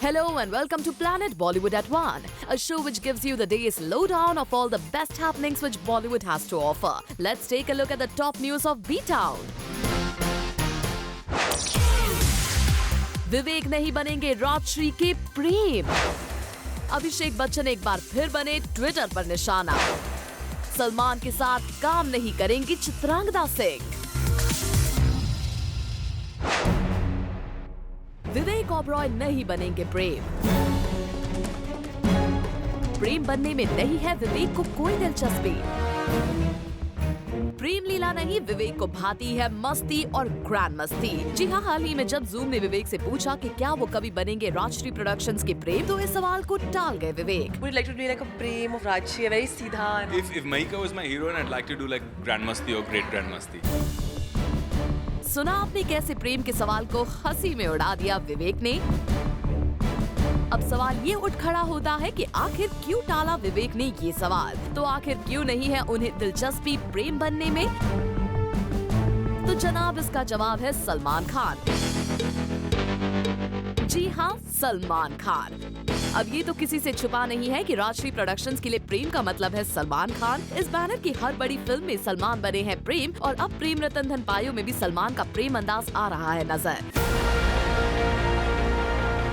Hello and welcome to Planet Bollywood at One, a show which gives you the day's lowdown of all the best happenings which Bollywood has to offer. Let's take a look at the top news of B-Town. विवेक नहीं बनेंगे राजश्री के प्रेम। अभिषेक बच्चन एक बार फिर बने Twitter पर निशाना। सलमान के साथ काम नहीं करेंगी चित्रांगदा सिंह। विवेक ओबरॉय नहीं बनेंगे प्रेम। प्रेम बनने में नहीं है विवेक को कोई दिलचस्पी। प्रेम लीला नहीं, विवेक को भाती है मस्ती और ग्रैंड मस्ती। जी हाँ, हाल ही में जब जूम ने विवेक से पूछा कि क्या वो कभी बनेंगे राजश्री प्रोडक्शंस के प्रेम, तो इस सवाल को टाल गए विवेक। Would like to be like a Prem of Rajshri, very सीधा. If Mahika was my heroine, I'd like to do like Grand Masti or Great Grand Masti. सुना आपने कैसे प्रेम के सवाल को हंसी में उड़ा दिया विवेक ने। अब सवाल ये उठ खड़ा होता है कि आखिर क्यों टाला विवेक ने ये सवाल, तो आखिर क्यों नहीं है उन्हें दिलचस्पी प्रेम बनने में? तो जनाब इसका जवाब है सलमान खान। जी हाँ, सलमान खान। अब ये तो किसी से छुपा नहीं है कि राजश्री प्रोडक्शंस के लिए प्रेम का मतलब है सलमान खान। इस बैनर की हर बड़ी फिल्म में सलमान बने हैं प्रेम, और अब प्रेम रतन धन पायो में भी सलमान का प्रेम अंदाज आ रहा है नजर।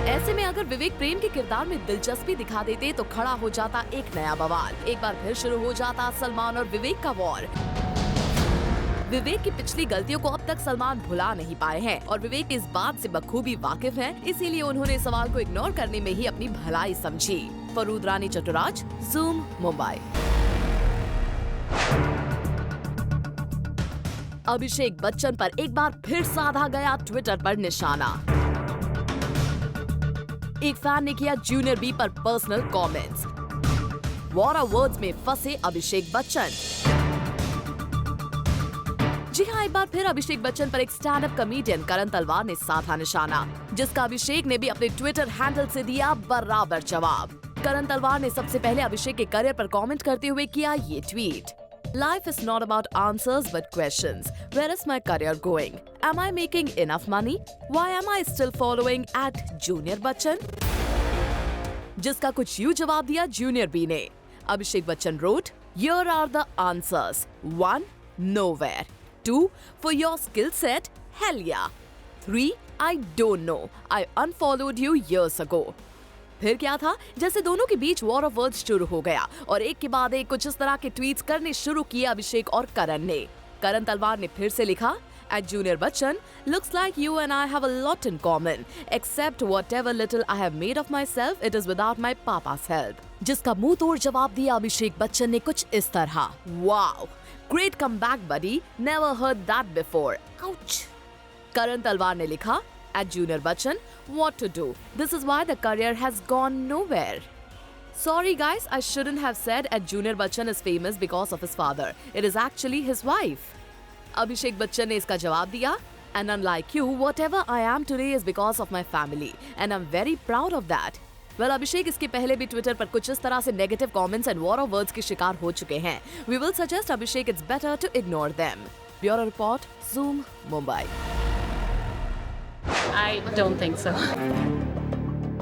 ऐसे में अगर विवेक प्रेम के किरदार में दिलचस्पी दिखा देते तो खड़ा हो जाता एक नया बवाल। एक बार फिर शुरू हो जाता सलमान और विवेक का वॉर। विवेक की पिछली गलतियों को अब तक सलमान भुला नहीं पाए हैं और विवेक इस बात से बखूबी वाकिफ हैं, इसीलिए उन्होंने सवाल को इग्नोर करने में ही अपनी भलाई समझी। फरूद रानी चटुराज, जूम, मुंबई। अभिषेक बच्चन पर एक बार फिर साधा गया ट्विटर पर निशाना। एक फैन ने किया जूनियर बी पर पर्सनल कमेंट्स। वॉर वर्ड्स में फंसे अभिषेक बच्चन। जी हाँ, एक बार फिर अभिषेक बच्चन पर एक स्टैंड अप कॉमेडियन करण तलवार ने साधा निशाना, जिसका अभिषेक ने भी अपने ट्विटर हैंडल से दिया बराबर जवाब। करण तलवार ने सबसे पहले अभिषेक के करियर पर कमेंट करते हुए किया ये tweet. Life is not about answers but questions. Where is my career going? Am I making enough money? Why am I still following at Junior Bachchan? जिसका कुछ यूं जवाब दिया जूनियर बी ने। Abhishek Bachchan wrote, Here are the answers. 1. Nowhere. 2. For your skill set, hell yeah. 3. I don't know. I unfollowed you years ago. फिर क्या था, जैसे दोनों के बीच वॉर ऑफ वर्ड्स शुरू हो गया और एक के बाद एक कुछ इस तरह के ट्वीट्स करने शुरू किए अभिषेक और करण ने। करण तलवार ने फिर से लिखा, At Junior Bachchan, looks like you and I have a lot in common, except whatever little I have made of myself, it is without my papa's help. जिसका मुंह तोड़ जवाब दिया अभिषेक बच्चन ने कुछ इस तरह, Wow, great comeback buddy, never heard that before. Ouch. करण तलवार ने लिखा, At Junior Bachchan, what to do? This is why the career has gone nowhere. Sorry guys, I shouldn't have said at Junior Bachchan is famous because of his father. It is actually his wife. Abhishek Bachchan ने इसका जवाब दिया, And unlike you, whatever I am today is because of my family, and I'm very proud of that. Well, अभिषेक इसके पहले भी Twitter पर कुछ इस तरह से negative comments and war of words के शिकार हो चुके हैं। We will suggest Abhishek it's better to ignore them. Bureau report, Zoom, Mumbai. I don't think so.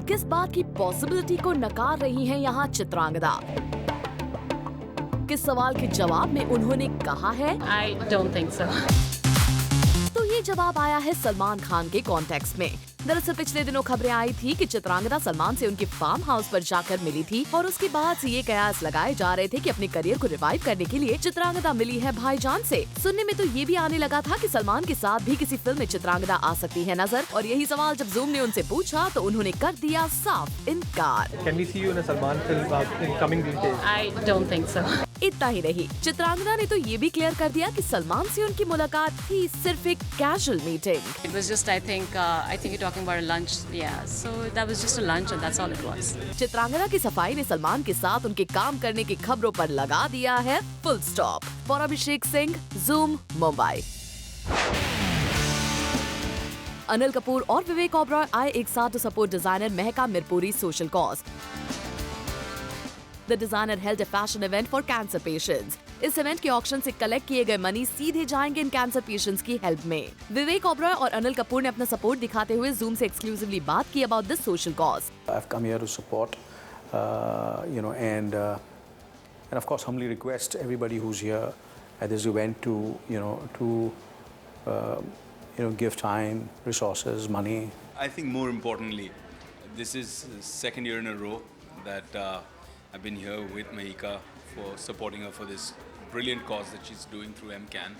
किस बात की पॉसिबिलिटी को नकार रही हैं यहाँ चित्रांगदा? किस सवाल के जवाब में उन्होंने कहा है I don't think so. तो ये जवाब आया है सलमान खान के कॉन्टेक्स्ट में। दरअसल पिछले दिनों खबरें आई थी कि चित्रांगदा सलमान से उनके फार्म हाउस पर जाकर मिली थी और उसके बाद से ये कयास लगाए जा रहे थे कि अपने करियर को रिवाइव करने के लिए चित्रांगदा मिली है भाईजान से। सुनने में तो ये भी आने लगा था कि सलमान के साथ भी किसी फिल्म में चित्रांगदा आ सकती है नजर, और यही सवाल जब जूम ने उनसे पूछा तो उन्होंने कर दिया साफ इनकार। Can we see you in a Salman film in coming these days? I don't think so. इतना ही नहीं, चित्रांगदा ने तो ये भी क्लियर कर दिया कि सलमान से उनकी मुलाकात थी सिर्फ एक casual meeting. It was just, I think you're talking about a lunch. Yeah, so that was just a lunch and that's all it was. Chitrangada की सफाई ने सलमान के साथ उनके काम करने की खबरों पर लगा दिया है full stop. For Abhishek Singh, zoom, Mumbai. Anil Kapoor और विवेक ओबरॉय आए एक साथ to support designer Mahka Mirpuri social cause. The designer held a fashion event for cancer patients. इस इवेंट के ऑक्शन से कलेक्ट किए गए मनी सीधे जाएंगे इन कैंसर पेशेंट्स की हेल्प में। विवेक ओबरॉय और अनिल कपूर ने अपना सपोर्ट दिखाते हुए जूम से एक्सक्लूसिवली बात की about this social cause. I've come here to support, and of course humbly request everybody who's here at this event to give time, resources, money. I think more importantly, this is the second year in a row that I've been here with Mahika for supporting her for this brilliant cause that she's doing through MCAN,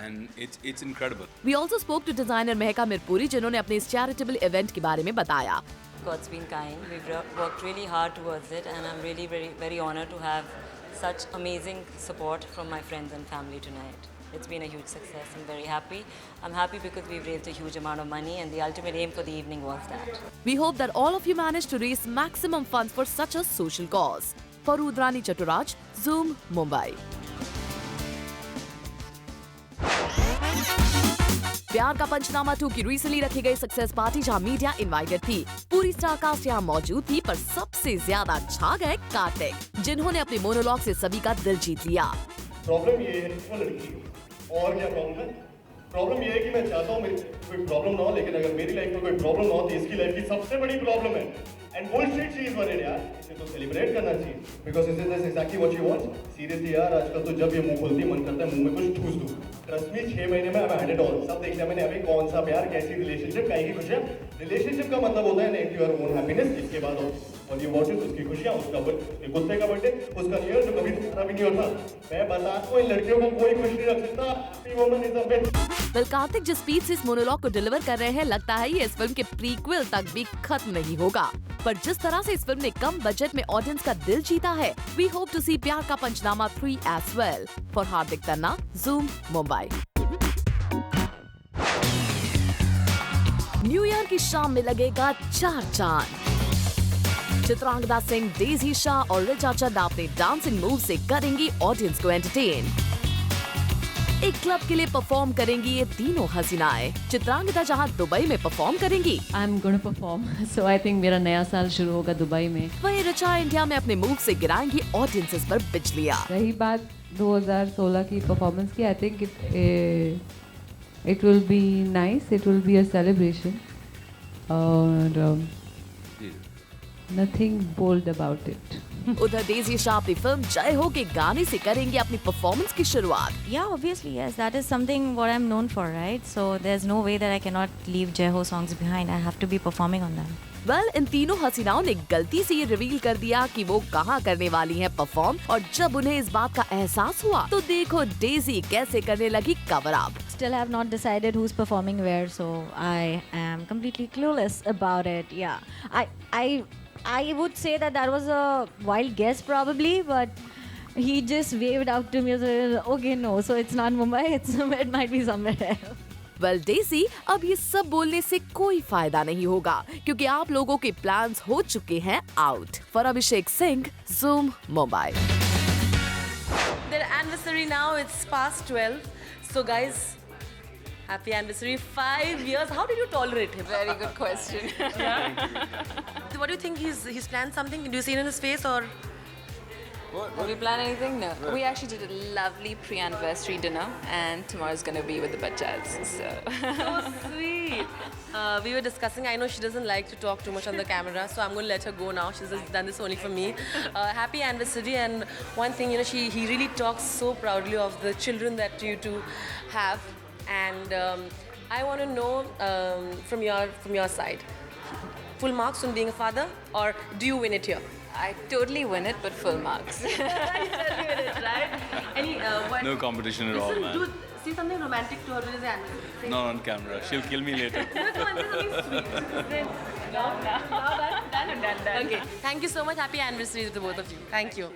and it's incredible. We also spoke to designer Mehka Mirpuri जिन्होंने अपने इस charitable event के बारे में बताया। God's been kind. We've worked really hard towards it, and I'm really very, very honored to have such amazing support from my friends and family tonight. It's been a huge success. I'm very happy. I'm happy because we've raised a huge amount of money, and the ultimate aim for the evening was that. We hope that all of you manage to raise maximum funds for such a social cause. For Udrani Chaturaj, Zoom, Mumbai. प्यार का पंचनामा 2 की recently रखी गई success party जहां media invited थी। पूरी star cast यहाँ मौजूद थी, पर सबसे ज्यादा छा गए कार्तिक, जिन्होंने अपने मोनोलॉग से सभी का दिल जीत लिया। प्रॉब्लम ये है वो लड़की है, और क्या प्रॉब्लम है? प्रॉब्लम ये है कि मैं चाहता हूँ मेरी कोई प्रॉब्लम ना हो, लेकिन अगर मेरी लाइफ में कोई प्रॉब्लम ना हो तो इसकी लाइफ की सबसे बड़ी प्रॉब्लम है। एंड बुलशिट शी इज वर्रिड यार, इसे तो सेलिब्रेट करना चाहिए because this is exactly what she wants. Seriously यार, आजकल तो जब ये मुंह खोलती है मन करता है मुंह में कुछ ठूस दूं। ट्रस्ट मी, 6 महीने में आई हैड इट ऑल। सब देख लिया मैंने, अभी कौन सा प्यार, कैसी रिलेशनशिप, काहे की खुशियां। रिलेशनशिप का मतलब होता है नेक्स्ट योर ओन हैप्पीनेस, इसके बाद और यू वांट उसकी खुशियां, उसका कुत्ते का बर्थडे, उसका न्यू ईयर जो कभी तुम्हारा भी नहीं होता। मैं बताता हूं, इन लड़कियों को कोई खुश नहीं रख सकता। Happy woman is the best. Well, Kartik जिस स्पीड से इस मोनोलॉग को डिलीवर कर रहे हैं, लगता है ये इस फिल्म के प्रीक्वल तक भी खत्म नहीं होगा। पर जिस तरह से इस फिल्म ने कम बजट में ऑडियंस का दिल जीता है, वी होप टू सी प्यार का पंचनामा 3 as well. For Hardik Tanna, zoom, Mumbai. New year की शाम में लगेगा 4 चांद। चित्रांगदा सिंह, डेजी शाह और रिचा चड्ढा अपने डांसिंग मूव से करेंगी ऑडियंस को एंटरटेन। एक क्लब के लिए परफॉर्म करेंगी ये तीनों हसीनाएं। चित्रांगदा जहां दुबई में परफॉर्म करेंगी, I'm going to perform. So I think मेरा नया साल शुरू होगा दुबई में। वहीं रिचा इंडिया में अपने मूव से गिराएंगी ऑडियंसेस पर बिजलियां। रही बात 2016 की परफॉर्मेंस की, I think it will be nice, it will be a celebration, और nothing bold about it. उधर डेजी शाह अपनी फिल्म जय हो के गाने से करेंगी अपनी परफॉर्मेंस की शुरुआत। Yeah, obviously, yes. That is something what I'm known for, right? So there's no way that I cannot leave Jai Ho songs behind. I have to be performing on them. Well, इन तीनों हसीनाओं ने गलती से ये reveal कर दिया कि वो कहाँ करने वाली हैं परफॉर्म, और जब उन्हें इस बात का एहसास हुआ तो देखो डेजी कैसे करने लगी cover up. Still have not decided who's performing where, so I am completely clueless about it. Yeah, I would say that was a wild guess probably, but he just waved out to me. So, okay, no, so it's not Mumbai. It might be somewhere else. Well Daisy, अब ये सब बोलने से कोई फायदा नहीं होगा, क्योंकि आप लोगों के प्लान्स हो चुके हैं out. For Abhishek Singh, zoom, Mumbai. Their anniversary now, it's past 12. So guys, happy anniversary, 5 years. How did you tolerate him? Very good question. What do you think he's planned something? Do you see it in his face or? Have we planned anything? No. We actually did a lovely pre-anniversary dinner, and tomorrow's going to be with the bachas. So Sweet. We were discussing, I know she doesn't like to talk too much on the camera, so I'm going to let her go now. She's just done this only for me. Happy anniversary, and one thing, he really talks so proudly of the children that you two have, and I want to know from your side, full marks on being a father, or do you win it here? I totally win it, but full marks. You totally win it, right? No competition at all, man. Say something romantic to her with his anniversary. Not on camera. She'll kill me later. Say something sweet. Done. Okay. Thank you so much. Happy anniversary to the both of you. Thank you.